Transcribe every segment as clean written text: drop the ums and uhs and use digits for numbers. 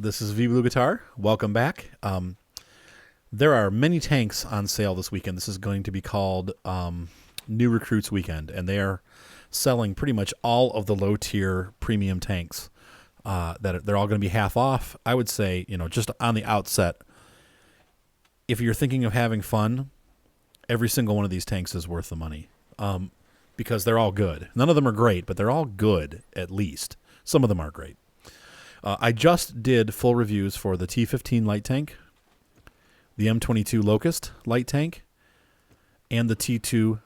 This is V Blue Guitar. Welcome back. There are many tanks on sale this weekend. This is going to be called New Recruits Weekend, and they are selling pretty much all of the low-tier premium tanks. They're all going to be half off. I would say, just on the outset, if you're thinking of having fun, every single one of these tanks is worth the money because they're all good. None of them are great, but they're all good at least. Some of them are great. I just did full reviews for the T15 light tank, the M22 Locust light tank, and the T2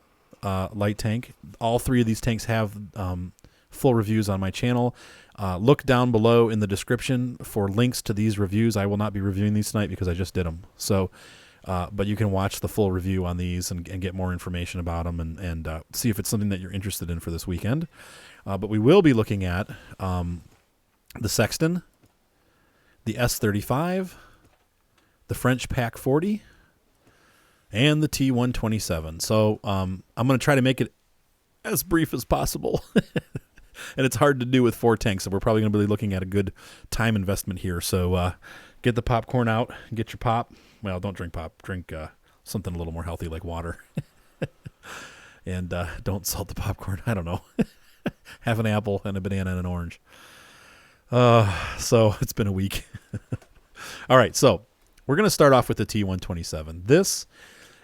light tank. All three of these tanks have full reviews on my channel. Look down below in the description for links to these reviews. I will not be reviewing these tonight because I just did them. So, but you can watch the full review on these and get more information about them and see if it's something that you're interested in for this weekend. But we will be looking at the Sexton, the S35, the French Pack 40, and the T127. So I'm going to try to make it as brief as possible. And it's hard to do with 4 tanks, so we're probably going to be looking at a good time investment here. So get the popcorn out, get your pop. Well, don't drink pop. Drink something a little more healthy like water. And don't salt the popcorn. I don't know. Have an apple and a banana and an orange. So it's been a week. All right, so we're going to start off with the T127. This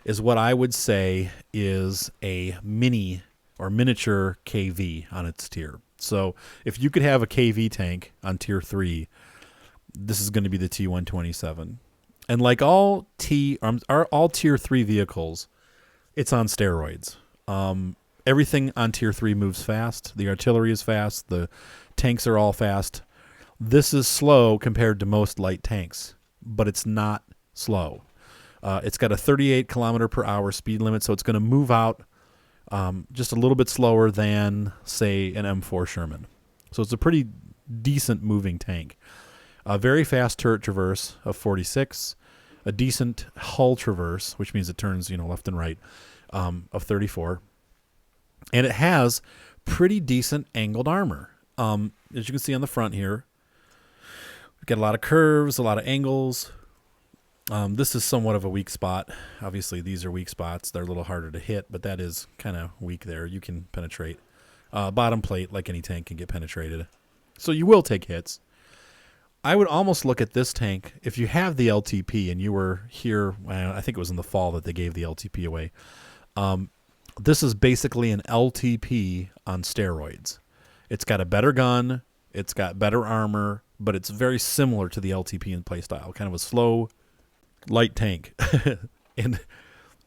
is what I would say is a mini or miniature KV on its tier. So if you could have a KV tank on tier 3, this is going to be the T127. And like all tier 3 vehicles, it's on steroids. Everything on tier 3 moves fast. The artillery is fast. The tanks are all fast. This is slow compared to most light tanks, but it's not slow. It's got a 38 kilometer per hour speed limit, so it's going to move out just a little bit slower than, say, an M4 Sherman. So it's a pretty decent moving tank. A very fast turret traverse of 46, a decent hull traverse, which means it turns left and right, of 34. And it has pretty decent angled armor. As you can see on the front here, we've got a lot of curves, a lot of angles. This is somewhat of a weak spot. Obviously, these are weak spots. They're a little harder to hit, but that is kind of weak there. You can penetrate. Bottom plate, like any tank, can get penetrated. So you will take hits. I would almost look at this tank, if you have the LTP and you were here, I think it was in the fall that they gave the LTP away. This is basically an LTP on steroids. It's got a better gun, it's got better armor, but it's very similar to the LTP in playstyle. Kind of a slow, light tank. And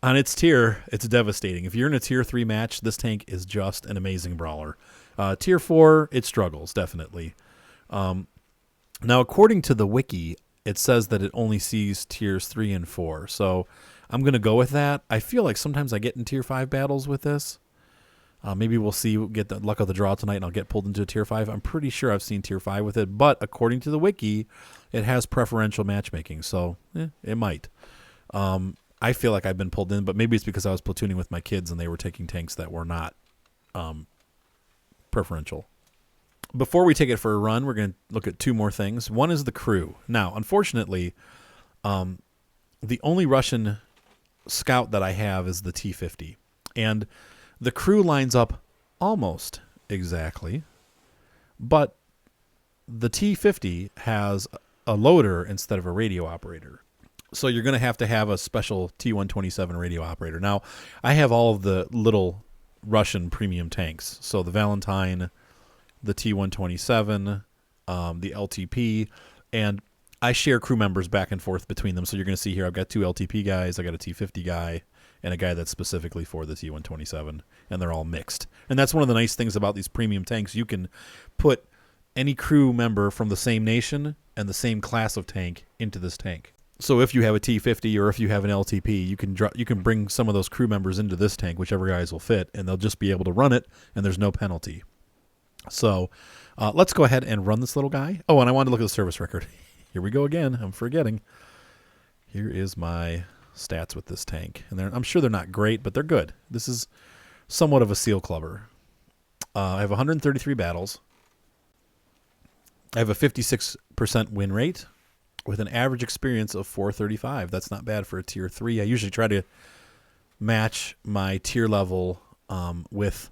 on its tier, it's devastating. If you're in a tier 3 match, this tank is just an amazing brawler. Tier 4, it struggles, definitely. Now, according to the wiki, it says that it only sees tiers 3 and 4. So I'm going to go with that. I feel like sometimes I get in tier 5 battles with this. Maybe we'll see, get the luck of the draw tonight, and I'll get pulled into a tier 5. I'm pretty sure I've seen tier 5 with it, but according to the wiki, it has preferential matchmaking, so it might. I feel like I've been pulled in, but maybe it's because I was platooning with my kids and they were taking tanks that were not preferential. Before we take it for a run, we're going to look at 2 more things. One is the crew. Now, unfortunately, the only Russian scout that I have is the T50, and the crew lines up almost exactly, but the T50 has a loader instead of a radio operator. So you're going to have a special T127 radio operator. Now, I have all of the little Russian premium tanks. So the Valentine, the T127, the LTP, and I share crew members back and forth between them. So you're going to see here I've got 2 LTP guys, I got a T50 guy, and a guy that's specifically for the T127, and they're all mixed. And that's one of the nice things about these premium tanks. You can put any crew member from the same nation and the same class of tank into this tank. So if you have a T50 or if you have an LTP, you can bring some of those crew members into this tank, whichever guys will fit, and they'll just be able to run it, and there's no penalty. So let's go ahead and run this little guy. Oh, and I wanted to look at the service record. Here we go again. I'm forgetting. Here is my stats with this tank, and I'm sure they're not great, but they're good. This is somewhat of a seal clubber. I have 133 battles. I have a 56% win rate, with an average experience of 435. That's not bad for a tier 3. I usually try to match my tier level with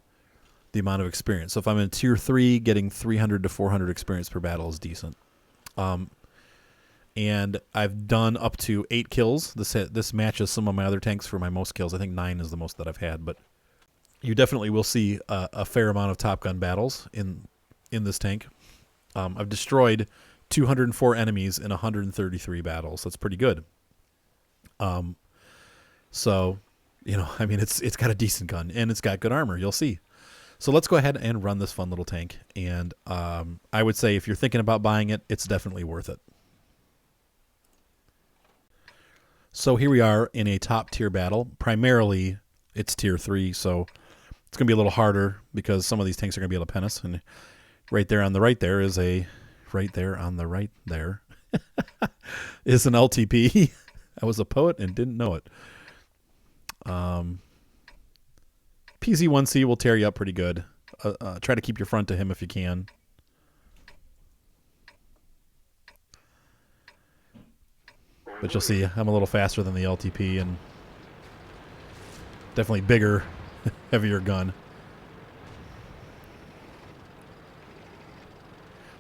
the amount of experience. So if I'm in tier 3, getting 300 to 400 experience per battle is decent. And I've done up to 8 kills. This matches some of my other tanks for my most kills. I think 9 is the most that I've had, but you definitely will see a fair amount of Top Gun battles in this tank. I've destroyed 204 enemies in 133 battles. That's pretty good. So, you know, I mean, it's got a decent gun, and it's got good armor. You'll see. So let's go ahead and run this fun little tank. And I would say if you're thinking about buying it, it's definitely worth it. So here we are in a top tier battle. Primarily, it's tier 3, so it's going to be a little harder because some of these tanks are going to be able to pen us. And right there on the right there is a... Right there on the right there is an LTP. I was a poet and didn't know it. PZ1C will tear you up pretty good. Try to keep your front to him if you can. But you'll see I'm a little faster than the LTP and definitely bigger, heavier gun.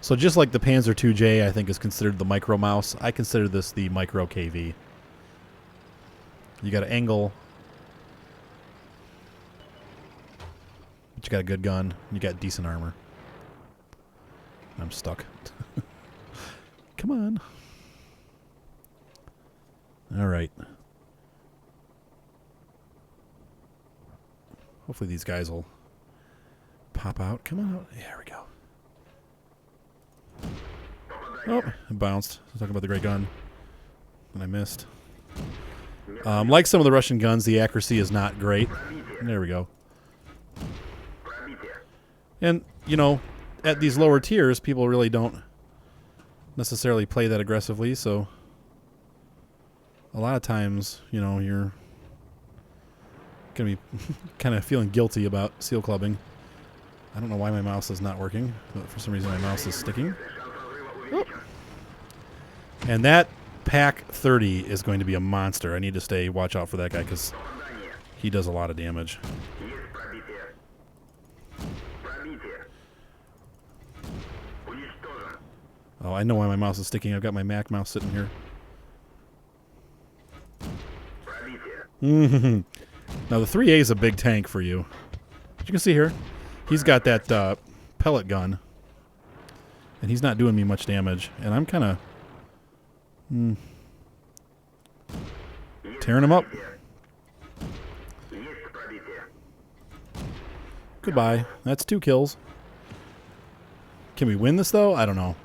So just like the Panzer IIJ, I think, is considered the micro mouse, I consider this the micro KV. You got an angle, but you got a good gun. You got decent armor. I'm stuck. Come on. All right. Hopefully these guys will pop out. Come on. There we go. Oh, it bounced. I was talking about the great gun, and I missed. Like some of the Russian guns, the accuracy is not great. There we go. And, you know, at these lower tiers, people really don't necessarily play that aggressively, so a lot of times, you know, you're going to be kind of feeling guilty about seal clubbing. I don't know why my mouse is not working, but for some reason my mouse is sticking. Oh. And that Pack 30 is going to be a monster. I need to watch out for that guy because he does a lot of damage. Oh, I know why my mouse is sticking. I've got my Mac mouse sitting here. Now the 3A is a big tank for you. As you can see here, he's got that pellet gun. And he's not doing me much damage. And I'm kind of tearing him up. Goodbye. That's 2 kills. Can we win this, though? I don't know.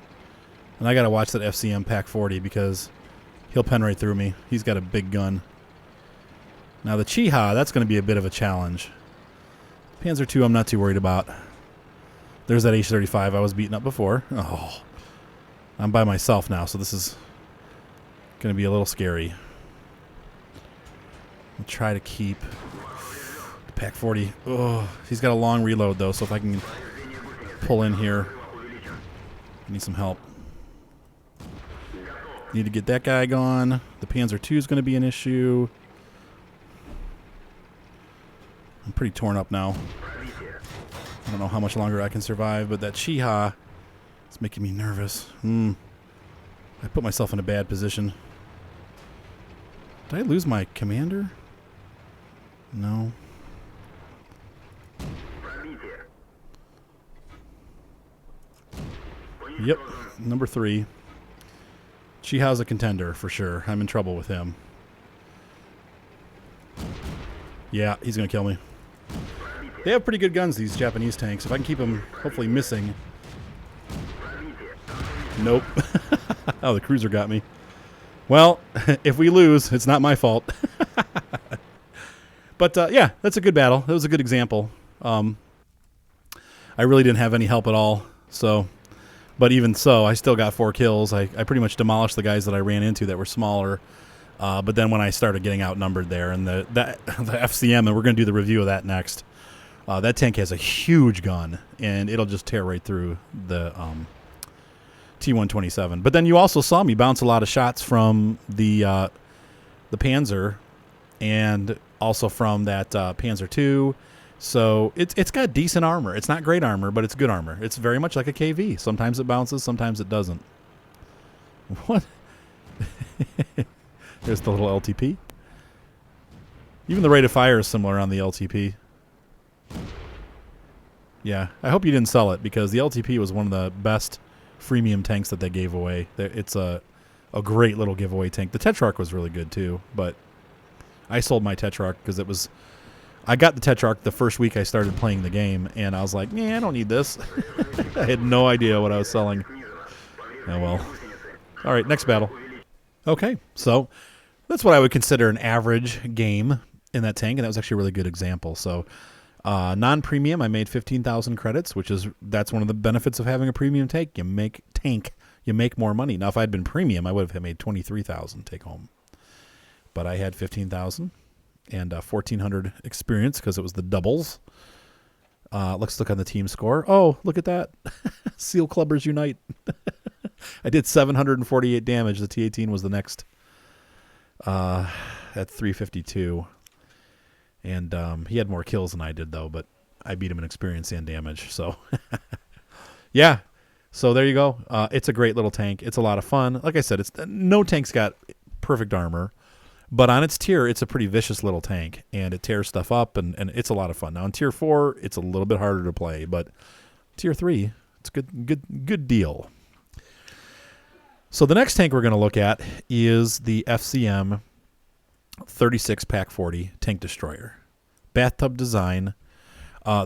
And I got to watch that FCM Pack 40 because he'll pen right through me. He's got a big gun. Now the Chiha, that's going to be a bit of a challenge. Panzer II, I'm not too worried about. There's that H-35 I was beating up before. Oh, I'm by myself now, so this is going to be a little scary. I'll try to keep the Pack 40. Oh, he's got a long reload, though, so if I can pull in here, I need some help. Need to get that guy gone. The Panzer II is going to be an issue. I'm pretty torn up now. I don't know how much longer I can survive, but that Chiha is making me nervous. I put myself in a bad position. Did I lose my commander? No. Yep, number 3. Chiha's a contender for sure. I'm in trouble with him. Yeah, he's going to kill me. They have pretty good guns, these Japanese tanks. If I can keep them hopefully missing. Nope. Oh, the cruiser got me. Well, if we lose, it's not my fault. But, yeah, that's a good battle. That was a good example. I really didn't have any help at all. So, but even so, I still got 4 kills. I pretty much demolished the guys that I ran into that were smaller. But then when I started getting outnumbered there, and the FCM, and we're going to do the review of that next. That tank has a huge gun, and it'll just tear right through the T127. But then you also saw me bounce a lot of shots from the Panzer, and also from that Panzer II. So it's got decent armor. It's not great armor, but it's good armor. It's very much like a KV. Sometimes it bounces, sometimes it doesn't. What? There's the little LTP. Even the rate of fire is similar on the LTP. Yeah, I hope you didn't sell it, because the LTP was one of the best freemium tanks that they gave away. It's a great little giveaway tank. The Tetrarch was really good too, but I sold my Tetrarch because it was... I got the Tetrarch the first week I started playing the game, and I was like, yeah, I don't need this. I had no idea what I was selling. Oh, well. All right, next battle. Okay, so that's what I would consider an average game in that tank, and that was actually a really good example. So non-premium, I made 15,000 credits, that's one of the benefits of having a premium tank. You make more money. Now, if I'd been premium, I would have made 23,000 take home. But I had 15,000. And 1,400 experience because it was the doubles. Let's look on the team score. Oh, look at that. Seal Clubbers Unite. I did 748 damage. The T-18 was the next at 352. And he had more kills than I did, though, but I beat him in experience and damage. So, yeah. So there you go. It's a great little tank. It's a lot of fun. Like I said, no tank's got perfect armor. But on its tier, it's a pretty vicious little tank, and it tears stuff up, and it's a lot of fun. Now, in Tier 4, it's a little bit harder to play, but Tier 3, it's a good deal. So the next tank we're going to look at is the FCM 36 Pack 40 Tank Destroyer. Bathtub design.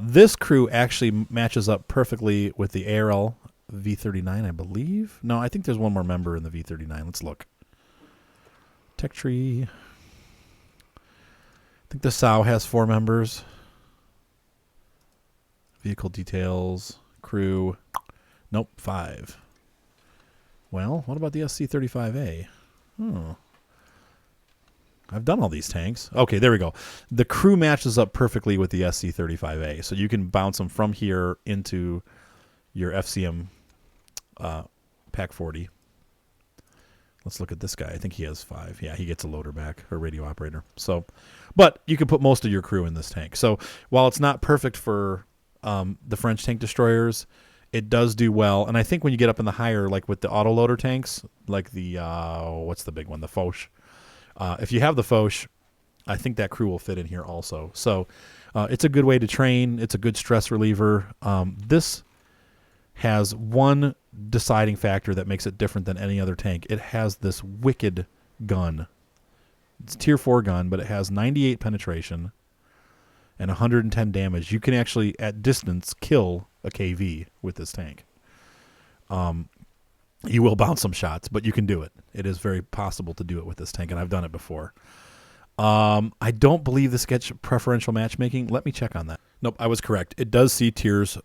This crew actually matches up perfectly with the ARL V39, I believe. No, I think there's one more member in the V39. Let's look. Tech tree. I think the SOW has 4 members. Vehicle details. Crew. Nope, 5. Well, what about the SC35A? Oh. I've done all these tanks. Okay, there we go. The crew matches up perfectly with the SC35A, so you can bounce them from here into your FCM Pack 40. Let's look at this guy. I think he has 5. Yeah, he gets a loader back, or radio operator. So, but you can put most of your crew in this tank. So while it's not perfect for the French tank destroyers, it does do well. And I think when you get up in the higher, like with the autoloader tanks, like the, what's the big one? The Foch. If you have the Foch, I think that crew will fit in here also. So it's a good way to train. It's a good stress reliever. This has one deciding factor that makes it different than any other tank. It has this wicked gun. It's a Tier 4 gun, but it has 98 penetration and 110 damage. You can actually, at distance, kill a KV with this tank. You will bounce some shots, but you can do it. It is very possible to do it with this tank, and I've done it before. I don't believe this gets preferential matchmaking. Let me check on that. Nope, I was correct. It does see tiers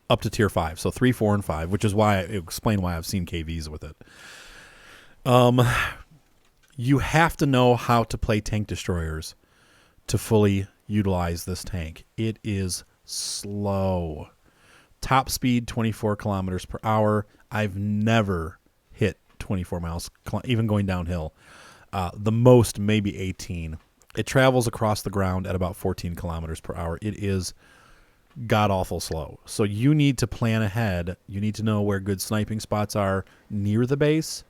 up to Tier 5, so 3, 4, and 5, which is why I explain why I've seen KVs with it. You have to know how to play tank destroyers to fully utilize this tank. It is slow. Top speed 24 kilometers per hour. I've never hit 24 miles, even going downhill. The most maybe 18. It travels across the ground at about 14 kilometers per hour. It is god-awful slow. So you need to plan ahead. You need to know where good sniping spots are near the base,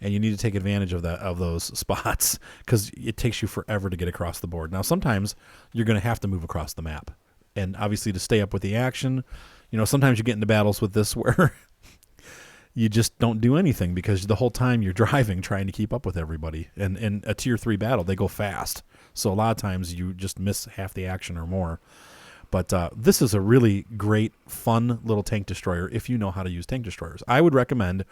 and you need to take advantage of those spots, because it takes you forever to get across the board. Now, sometimes you're going to have to move across the map, and obviously to stay up with the action, sometimes you get into battles with this where you just don't do anything because the whole time you're driving, trying to keep up with everybody. And in a Tier 3 battle, they go fast. So a lot of times you just miss half the action or more. But this is a really great, fun little tank destroyer if you know how to use tank destroyers. I would recommend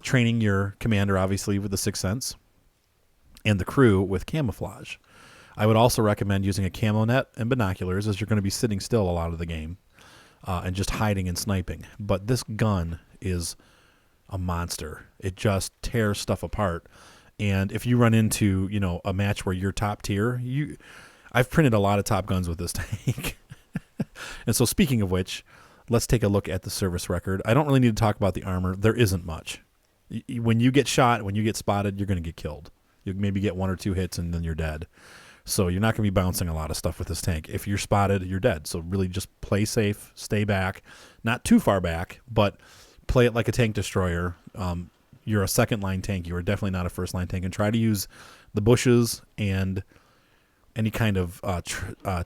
training your commander, obviously, with the Sixth Sense, and the crew with camouflage. I would also recommend using a camo net and binoculars, as you're going to be sitting still a lot of the game, and just hiding and sniping. But this gun is a monster. It just tears stuff apart. And if you run into, a match where you're top tier, I've printed a lot of top guns with this tank. And so speaking of which, let's take a look at the service record. I don't really need to talk about the armor. There isn't much. When you get shot, when you get spotted, you're going to get killed. You maybe get 1 or 2 hits and then you're dead. So you're not going to be bouncing a lot of stuff with this tank. If you're spotted, you're dead. So really just play safe, stay back, not too far back, but play it like a tank destroyer. You're a second-line tank. You are definitely not a first-line tank. And try to use the bushes and any kind of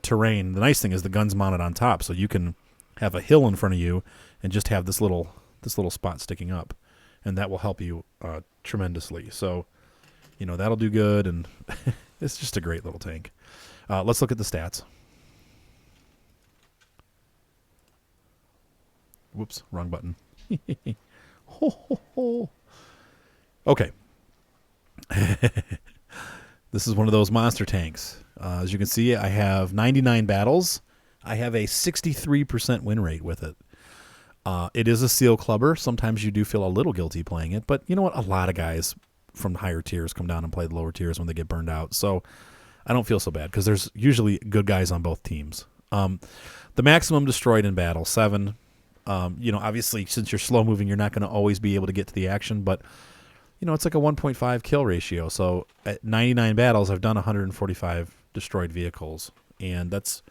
terrain. The nice thing is the gun's mounted on top, so you can have a hill in front of you and just have this little spot sticking up, and that will help you tremendously. So, that'll do good, and it's just a great little tank. Let's look at the stats. Whoops, wrong button. Ho, ho, ho. Okay. This is one of those monster tanks. As you can see, I have 99 battles. I have a 63% win rate with it. It is a seal clubber. Sometimes you do feel a little guilty playing it, but you know what? A lot of guys from higher tiers come down and play the lower tiers when they get burned out. So I don't feel so bad because there's usually good guys on both teams. The maximum destroyed in battle, 7. Obviously, since you're slow moving, you're not going to always be able to get to the action, but it's like a 1.5 kill ratio. So at 99 battles, I've done 145 destroyed vehicles, and that's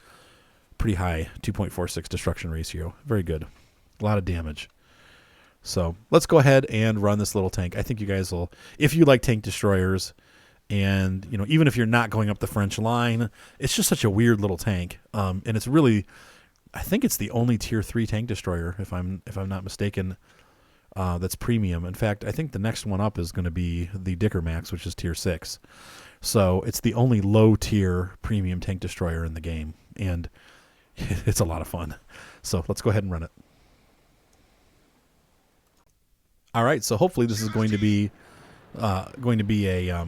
pretty high, 2.46 destruction ratio. Very good. A lot of damage. So let's go ahead and run this little tank. I think you guys will, if you like tank destroyers, and even if you're not going up the French line, it's just such a weird little tank. And it's really, I think it's the only tier 3 tank destroyer, if I'm not mistaken, that's premium. In fact, I think the next one up is going to be the Dicker Max, which is tier 6. So it's the only low tier premium tank destroyer in the game, and it's a lot of fun. So let's go ahead and run it. All right, so hopefully this is going to be a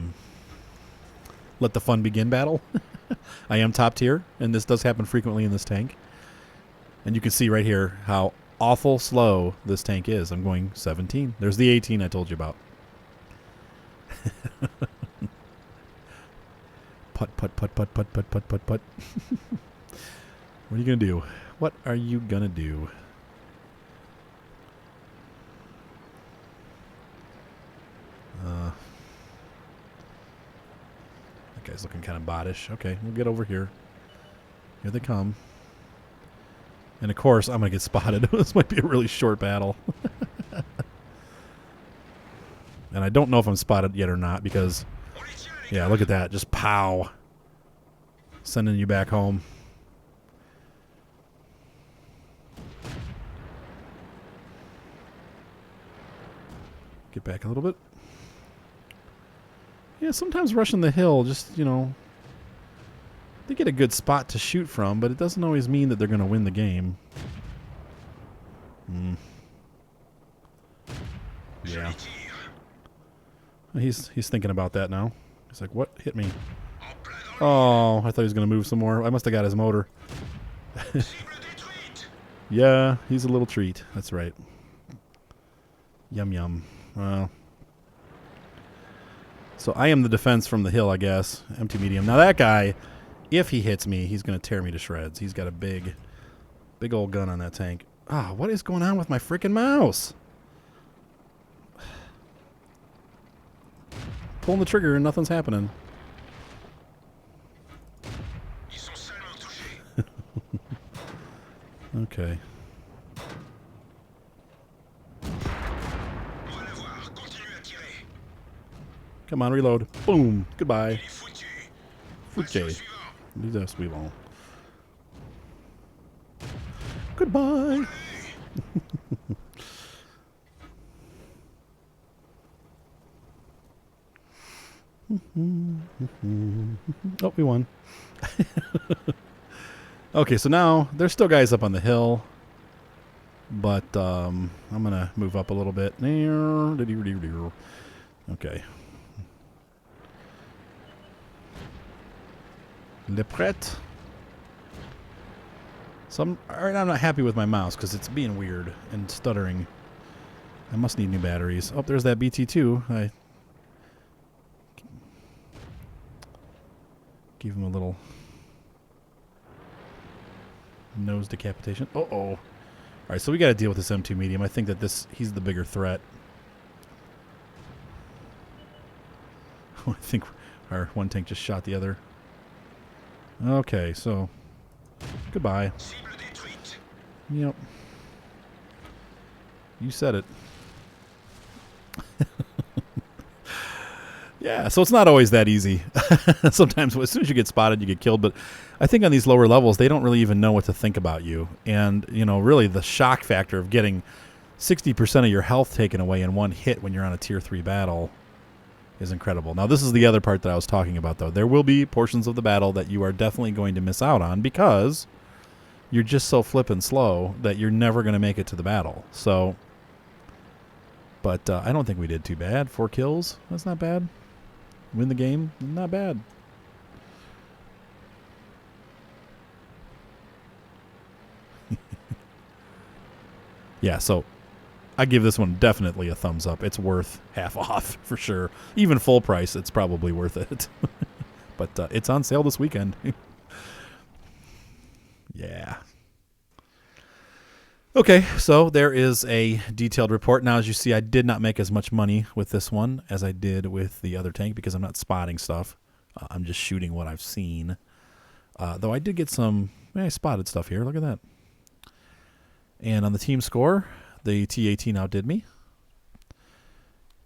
let the fun begin battle. I am top tier, and this does happen frequently in this tank. And you can see right here how awful slow this tank is. I'm going 17. There's the 18 I told you about. Put, put, put, put, put, put, put, put, put. What are you going to do? What are you going to do? That guy's looking kind of bottish. Okay, we'll get over here. Here they come. And of course, I'm going to get spotted. This might be a really short battle. And I don't know if I'm spotted yet or not because, yeah, look at that. Just pow. Sending you back home. Get back a little bit. Yeah, sometimes rushing the hill just, they get a good spot to shoot from, but it doesn't always mean that they're going to win the game. Yeah. He's thinking about that now. He's like, what hit me? Oh, I thought he was going to move some more. I must have got his motor. Yeah, he's a little treat. That's right. Yum, yum. Well, so I am the defense from the hill, I guess. Empty medium. Now that guy, if he hits me, he's going to tear me to shreds. He's got a big old gun on that tank. Ah, what is going on with my freaking mouse? Pulling the trigger and nothing's happening. Okay. Come on, reload. Boom. Goodbye. Fouché. Nous suivons. Goodbye. Oh, we won. Okay, so now there's still guys up on the hill, but I'm gonna move up a little bit. Okay. Le prêt. So I'm not happy with my mouse because it's being weird and stuttering. I must need new batteries. Oh, there's that BT2. I gave him a little nose decapitation. Uh-oh. All right, so we got to deal with this M2 medium. I think that he's the bigger threat. I think our one tank just shot the other. Okay, so goodbye. Yep. You said it. Yeah, so it's not always that easy. Sometimes as soon as you get spotted, you get killed. But I think on these lower levels, they don't really even know what to think about you. And, you know, really the shock factor of getting 60% of your health taken away in one hit when you're on a tier 3 battle is incredible. Now, this is the other part that I was talking about, though. There will be portions of the battle that you are definitely going to miss out on because you're just so flippin' slow that you're never going to make it to the battle. So, but I don't think we did too bad. 4 kills, that's not bad. Win the game, not bad. Yeah, so I give this one definitely a thumbs up. It's worth half off for sure. Even full price, it's probably worth it. But it's on sale this weekend. Yeah. Okay, so there is a detailed report. Now, as you see, I did not make as much money with this one as I did with the other tank because I'm not spotting stuff. I'm just shooting what I've seen. Though I did get some, I spotted stuff here. Look at that. And on the team score, the T-18 outdid me.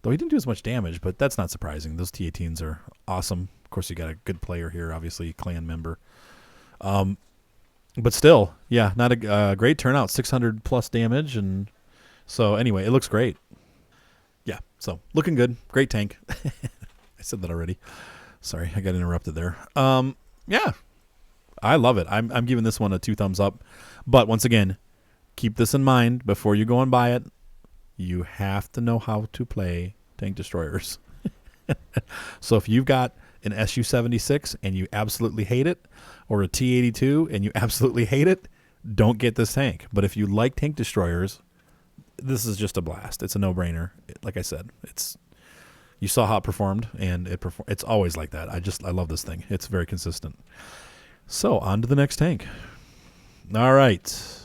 Though he didn't do as much damage, but that's not surprising. Those T-18s are awesome. Of course, you got a good player here, obviously, clan member. But still, yeah, not a great turnout. 600 plus damage, and so anyway, it looks great. Yeah, so looking good. Great tank. I said that already. Sorry, I got interrupted there. Yeah, I love it. I'm giving this one a 2 thumbs up. But once again, keep this in mind before you go and buy it. You have to know how to play tank destroyers. So if you've got an Su-76 and you absolutely hate it, or a T-82 and you absolutely hate it, don't get this tank. But if you like tank destroyers, this is just a blast. It's a no-brainer. Like I said, you saw how it performed, and it's always like that. I love this thing. It's very consistent. So on to the next tank. All right.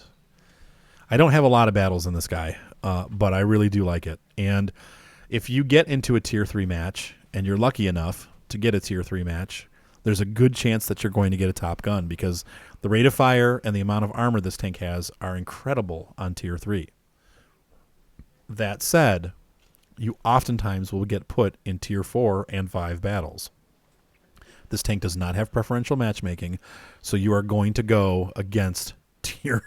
I don't have a lot of battles in this guy, but I really do like it. And if you get into a tier 3 match and you're lucky enough to get a tier 3 match, there's a good chance that you're going to get a top gun because the rate of fire and the amount of armor this tank has are incredible on tier 3. That said, you oftentimes will get put in tier 4 and 5 battles. This tank does not have preferential matchmaking, so you are going to go against tier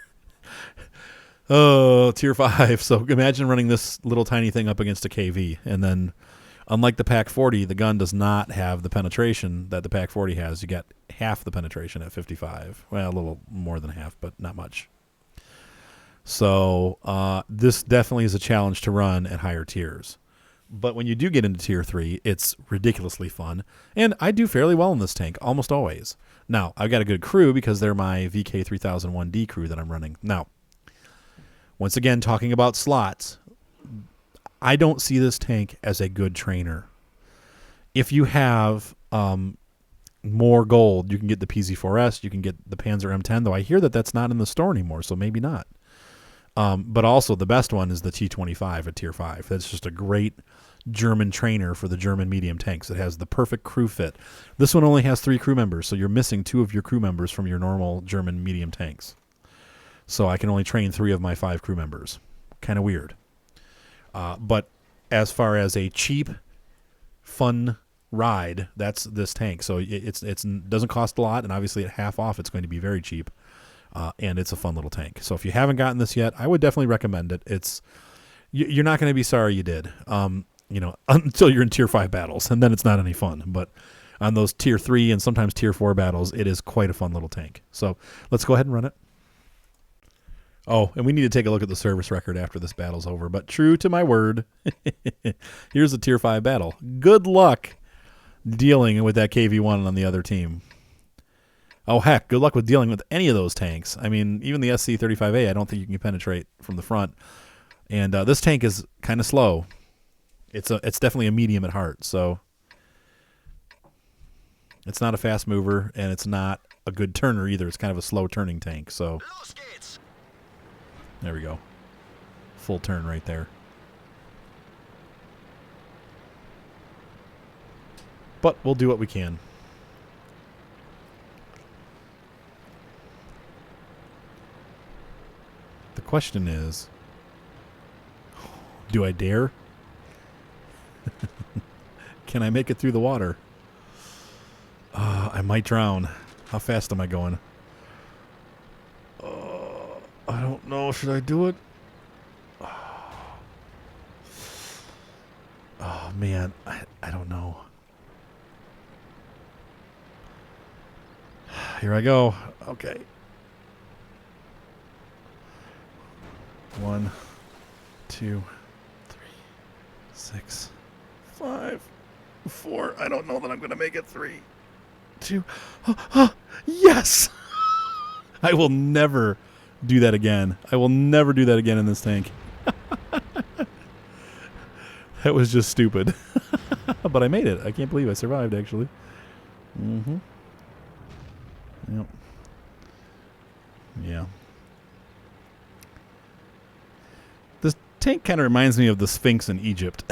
5. So imagine running this little tiny thing up against a KV, and then unlike the PaK-40, the gun does not have the penetration that the PaK-40 has. You get half the penetration at 55. Well, a little more than half, but not much. So this definitely is a challenge to run at higher tiers. But when you do get into tier 3, it's ridiculously fun. And I do fairly well in this tank, almost always. Now, I've got a good crew because they're my VK3001D crew that I'm running. Now, once again, talking about slots, I don't see this tank as a good trainer. If you have more gold, you can get the PZ4S, you can get the Panzer M10, though I hear that that's not in the store anymore, so maybe not. But also the best one is the T25 at tier 5. That's just a great German trainer for the German medium tanks. It has the perfect crew fit. This one only has 3 crew members, so you're missing 2 of your crew members from your normal German medium tanks. So I can only train 3 of my 5 crew members. Kind of weird. But as far as a cheap, fun ride, that's this tank. So it doesn't cost a lot, and obviously at half off, it's going to be very cheap. And it's a fun little tank. So if you haven't gotten this yet, I would definitely recommend it. You're not going to be sorry you did. Until you're in tier 5 battles, and then it's not any fun. But on those tier 3 and sometimes tier 4 battles, it is quite a fun little tank. So let's go ahead and run it. Oh, and we need to take a look at the service record after this battle's over. But true to my word, here's a tier 5 battle. Good luck dealing with that KV-1 on the other team. Oh, heck, good luck with dealing with any of those tanks. I mean, even the SC-35A, I don't think you can penetrate from the front. And this tank is kind of slow. It's definitely a medium at heart, so it's not a fast mover, and it's not a good turner either. It's kind of a slow turning tank, so there we go. Full turn right there. But we'll do what we can. The question is, do I dare? Can I make it through the water? I might drown. How fast am I going? I don't know. Should I do it? Oh man, I don't know. Here I go. Okay. 1, 2, 3, 6, 5, 4. I don't know that I'm going to make it. 3, 2. Yes! I will never do that again. I will never do that again in this tank. That was just stupid. But I made it. I can't believe I survived, actually. Mm-hmm. Yep. Yeah. This tank kind of reminds me of the Sphinx in Egypt.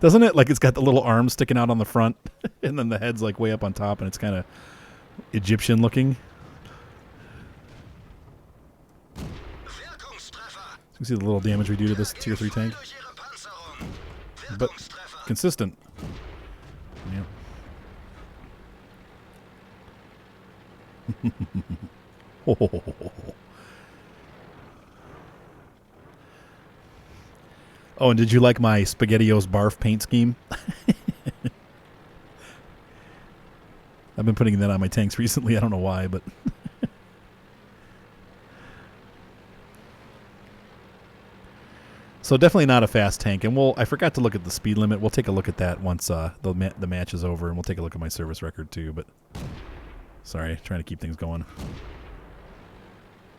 Doesn't it? Like it's got the little arms sticking out on the front, and then the head's like way up on top, and it's kind of Egyptian looking. You see the little damage we do to this tier 3 tank? But consistent. Yeah. Oh, and did you like my SpaghettiOs barf paint scheme? I've been putting that on my tanks recently. I don't know why, but... So definitely not a fast tank, and I forgot to look at the speed limit. We'll take a look at that once the match is over, and we'll take a look at my service record too. But sorry, trying to keep things going.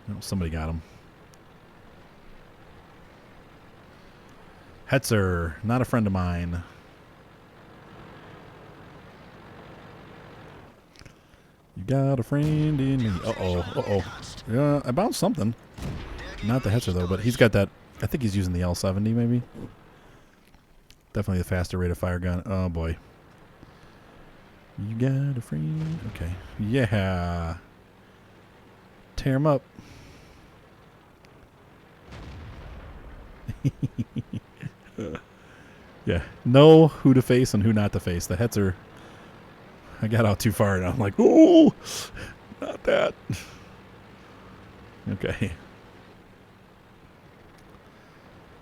Oh, somebody got him. Hetzer, not a friend of mine. You got a friend in me. Uh-oh. Yeah, I bounced something. Not the Hetzer, though, but he's got that. I think he's using the L70, maybe. Definitely the faster rate of fire gun. Oh, boy. You got a friend. Okay. Yeah. Tear him up. Yeah. Know who to face and who not to face. The Hetzer. I got out too far, and I'm like, oh, not that. Okay.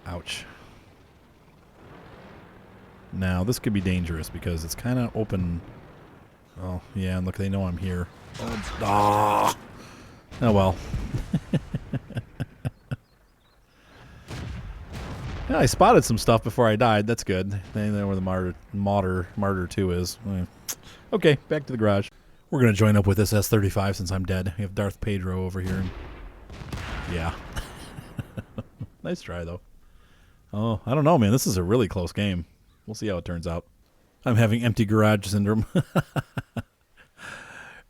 Ouch. Now, this could be dangerous because it's kind of open. Oh, yeah, and look, they know I'm here. Oh, well. Yeah, I spotted some stuff before I died. That's good. They know where the Martyr 2 is. Okay, back to the garage. We're going to join up with this S35 since I'm dead. We have Darth Pedro over here. Yeah. Nice try, though. Oh, I don't know, man. This is a really close game. We'll see how it turns out. I'm having empty garage syndrome.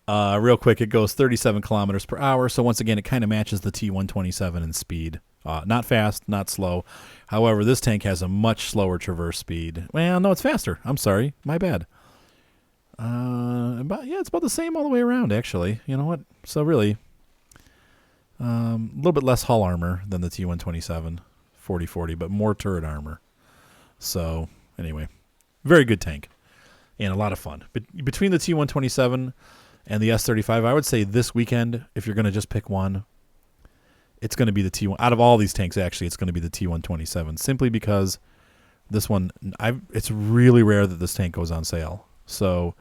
Real quick, it goes 37 kilometers per hour. So once again, it kind of matches the T127 in speed. Not fast, not slow. However, this tank has a much slower traverse speed. Well, no, it's faster. I'm sorry. My bad. It's about the same all the way around, actually. You know what? So really, a little bit less hull armor than the T127. 40/40, but more turret armor. So, anyway, very good tank and a lot of fun. But between the T127 and the S35, I would say this weekend, if you're going to just pick one, it's going to be the T1. Out of all these tanks, actually, it's going to be the T127, simply because this one, it's really rare that this tank goes on sale. So,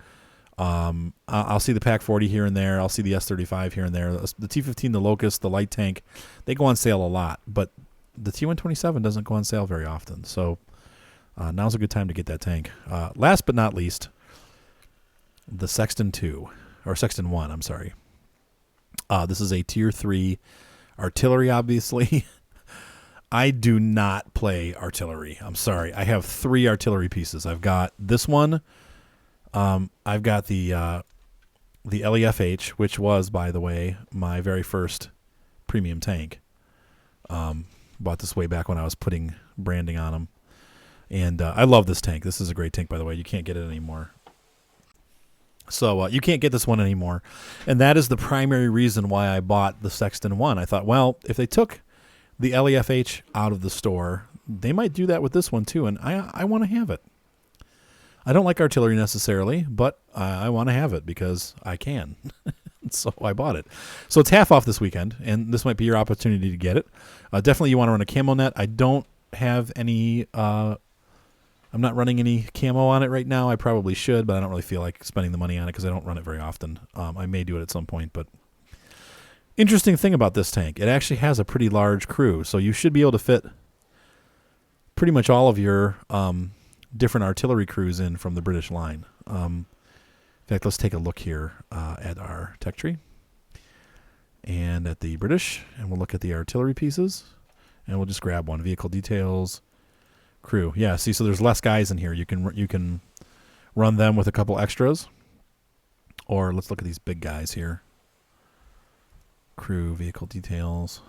I'll see the Pack 40 here and there. I'll see the S35 here and there. The T15, the Locust, the light tank, they go on sale a lot, but the T127 doesn't go on sale very often, so now's a good time to get that tank. Last but not least, the Sexton II, or Sexton I, I'm sorry. This is a Tier 3 artillery, obviously. I do not play artillery. I'm sorry. I have 3 artillery pieces. I've got this one. I've got the LEFH, which was, by the way, my very first premium tank. Bought this way back when I was putting branding on them. And I love this tank. This is a great tank, by the way. You can't get it anymore. So you can't get this one anymore. And that is the primary reason why I bought the Sexton I. I thought, well, if they took the LEFH out of the store, they might do that with this one too. And I want to have it. I don't like artillery necessarily, but I want to have it because I can. So I bought it. So it's half off this weekend, and this might be your opportunity to get it. Definitely you want to run a camo net. I don't have any... I'm not running any camo on it right now. I probably should, but I don't really feel like spending the money on it because I don't run it very often. I may do it at some point, but interesting thing about this tank, it actually has a pretty large crew, so you should be able to fit pretty much all of your different artillery crews in from the British line. In fact, let's take a look here at our tech tree and at the British, and we'll look at the artillery pieces, and we'll just grab one. Vehicle details. Crew, yeah. See, so there's less guys in here. You can run them with a couple extras, or let's look at these big guys here. Crew, vehicle details.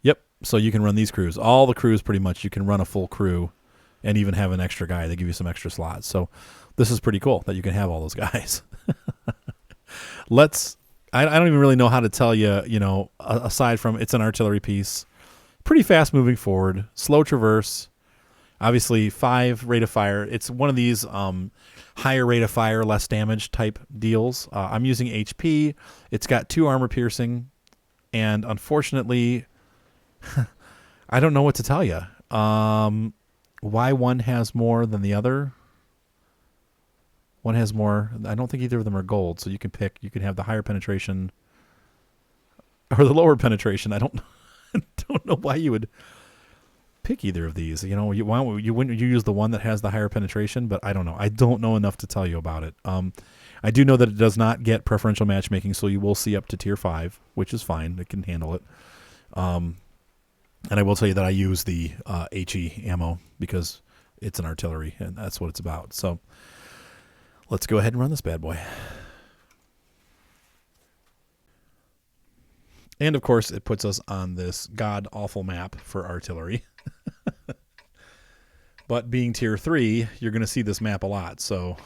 Yep. So you can run these crews. All the crews, pretty much, you can run a full crew, and even have an extra guy. They give you some extra slots. So this is pretty cool that you can have all those guys. I don't even really know how to tell you. You know, aside from it's an artillery piece. Pretty fast moving forward, slow traverse, obviously 5 rate of fire. It's one of these higher rate of fire, less damage type deals. I'm using HP. It's got 2 armor piercing, and unfortunately, I don't know what to tell you. Why one has more than the other? One has more. I don't think either of them are gold, so you can pick. You can have the higher penetration or the lower penetration. I don't know why you would pick either of these. You know, you wouldn't you use the one that has the higher penetration, but I don't know. I don't know enough to tell you about it. I do know that it does not get preferential matchmaking, so you will see up to tier 5, which is fine. It can handle it. And I will tell you that I use the HE ammo because it's an artillery, and that's what it's about. So let's go ahead and run this bad boy. And, of course, it puts us on this god-awful map for artillery. But being tier 3, you're going to see this map a lot. So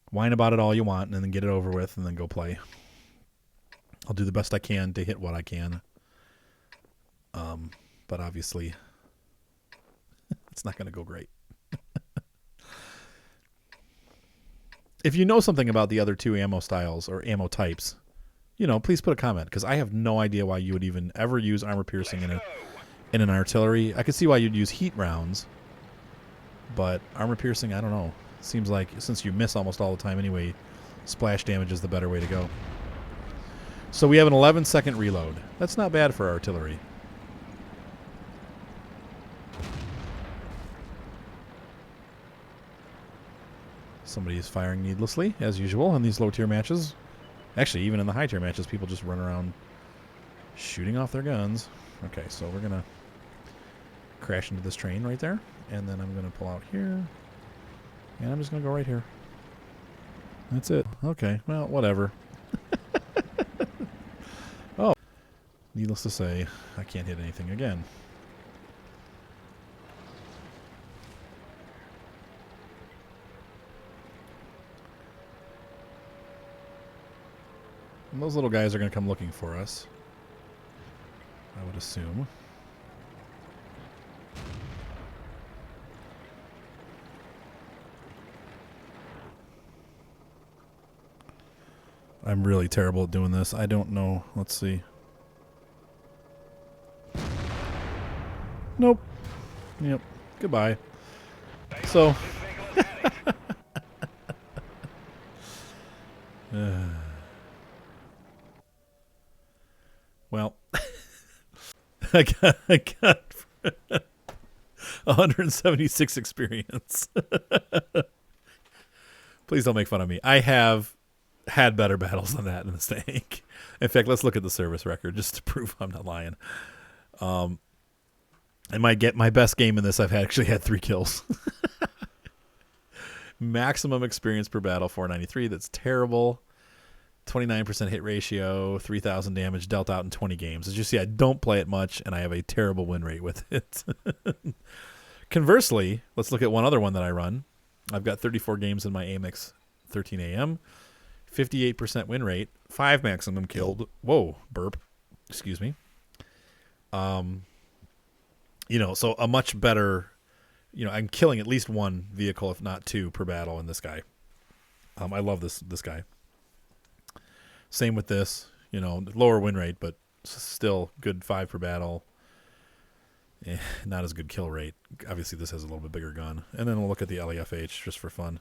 whine about it all you want and then get it over with and then go play. I'll do the best I can to hit what I can. But obviously, it's not going to go great. If you know something about the other 2 ammo styles or ammo types, you know, please put a comment, because I have no idea why you would even ever use armor piercing in an artillery. I could see why you'd use heat rounds, but armor piercing, I don't know. Seems like since you miss almost all the time anyway, splash damage is the better way to go. So we have an 11-second reload. That's not bad for artillery. Somebody is firing needlessly, as usual, in these low-tier matches. Actually, even in the high-tier matches, people just run around shooting off their guns. Okay, so we're going to crash into this train right there. And then I'm going to pull out here. And I'm just going to go right here. That's it. Okay, well, whatever. Oh. Needless to say, I can't hit anything again. And those little guys are going to come looking for us, I would assume. I'm really terrible at doing this. I don't know. Let's see. Nope. Yep. Goodbye. So. Well, I got 176 experience. Please don't make fun of me. I have had better battles than that in this tank. In fact, let's look at the service record just to prove I'm not lying. And my best game in this, I've actually had 3 kills. Maximum experience per battle, 493. That's terrible. 29% hit ratio, 3,000 damage dealt out in 20 games. As you see, I don't play it much, and I have a terrible win rate with it. Conversely, let's look at one other one that I run. I've got 34 games in my Amex 13 AM, 58% win rate, 5 maximum killed. Whoa, burp. Excuse me. So a much better, I'm killing at least one vehicle, if not two, per battle in this guy. I love this guy. Same with this, lower win rate, but still good 5 per battle. Not as good kill rate. Obviously, this has a little bit bigger gun. And then we'll look at the LEFH just for fun.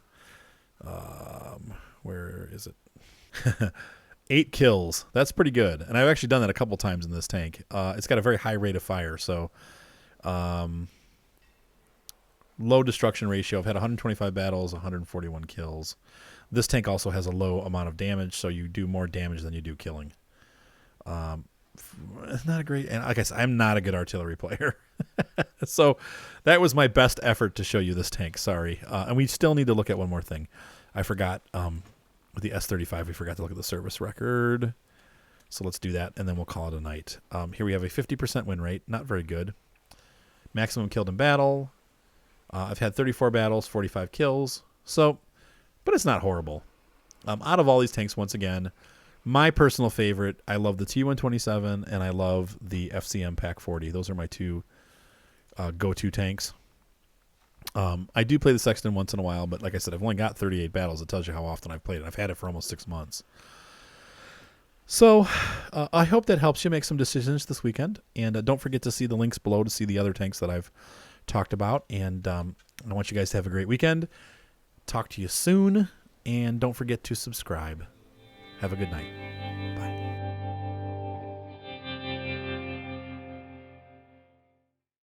Where is it? 8 kills. That's pretty good. And I've actually done that a couple times in this tank. It's got a very high rate of fire, so low destruction ratio. I've had 125 battles, 141 kills. This tank also has a low amount of damage, so you do more damage than you do killing. It's not a great, and like I said, I'm not a good artillery player. So that was my best effort to show you this tank. Sorry. And we still need to look at one more thing. I forgot, with the S35, we forgot to look at the service record. So let's do that, and then we'll call it a night. Here we have a 50% win rate. Not very good. Maximum killed in battle. I've had 34 battles, 45 kills. So, but it's not horrible. Out of all these tanks, once again, my personal favorite, I love the T127 and I love the FCM Pack 40. Those are my two go-to tanks. I do play the Sexton once in a while, but like I said, I've only got 38 battles. It tells you how often I've played it. I've had it for almost 6 months. So I hope that helps you make some decisions this weekend. And don't forget to see the links below to see the other tanks that I've talked about. And I want you guys to have a great weekend. Talk to you soon. And don't forget to subscribe. Have a good night.